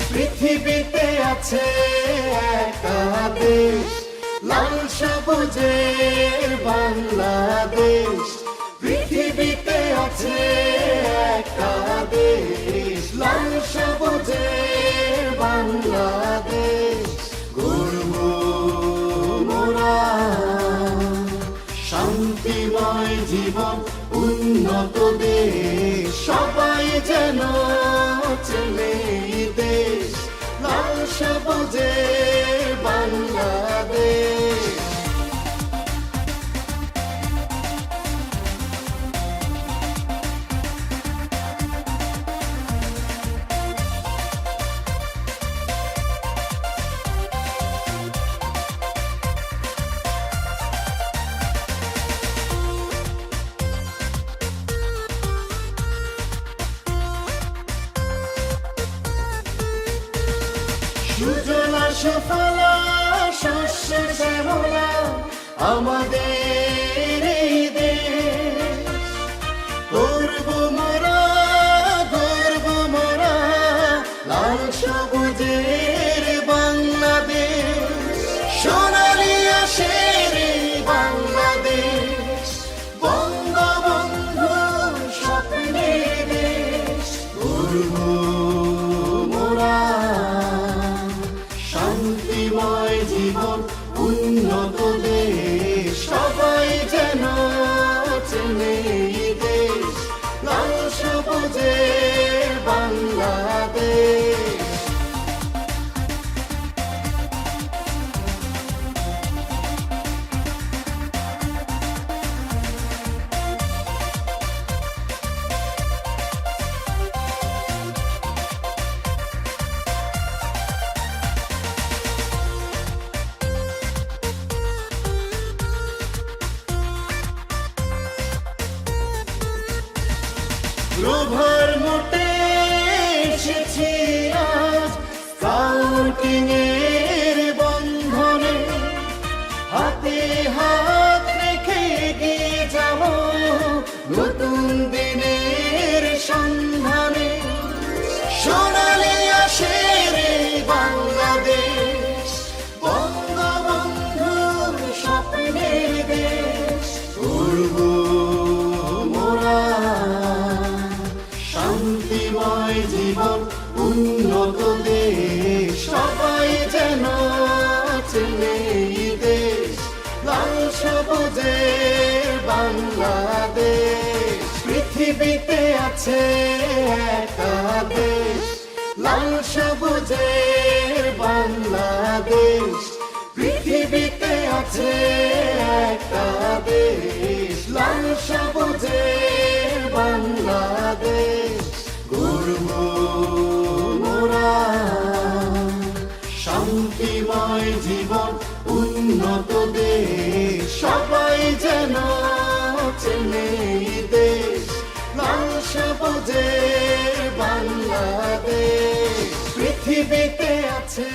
পৃথিবীতে আছে একটা দেশ, লাল সবুজের বাংলাদেশ। পৃথিবীতে আছে একটা দেশ, লাল সবুজের বাংলাদেশ। গর্ব মোরা শান্তিময় জীবন, উন্নত দেশ, সবাই যেন চেনে দেশ, লাল সবুজের বাংলাদেশ। সুজলা সুফলা শস্য শ্যামলা আমাদের এই দেশ। গর্ব মোরা, গর্ব মোরা, লাল সবুজের বাংলাদেশ। সোনালি আশের এই বাংলাদেশ, বঙ্গবন্ধু স্বপ্নের দেশ। গর্ব মোরা শান্তিময় জীবন, উন্নত দেশ, সবাই যেন চেনে দেশ, লাল সবুজের বাংলাদেশ। প্রভার মোটে এসেছি আজ স্কাউটিং এর বন্ধনে, হাতে হাত রেখে এগিয়ে যাব নতুন দিনের সন্ধানে। সোনালি আশের এই বাংলাদেশ, বঙ্গবন্ধুর স্বপ্নের দেশ। গর্ব মোরা শান্তিময় জীবন, উন্নত দেশ, সবাই যেন চেনে দেশ, লাল সবুজের বাংলাদেশ। পৃথিবীতে আছে একটা দেশ, লাল সবুজের বাংলাদেশ। পৃথিবীতে আছে একটা দেশ, লাল সবুজের বাংলাদেশ। গর্ব মোরা শান্তিময় জীবন, উন্নত দেশ, সবাই যেন চেনে দেশ, লাল সবুজের বাংলাদেশ। পৃথিবীতে আছে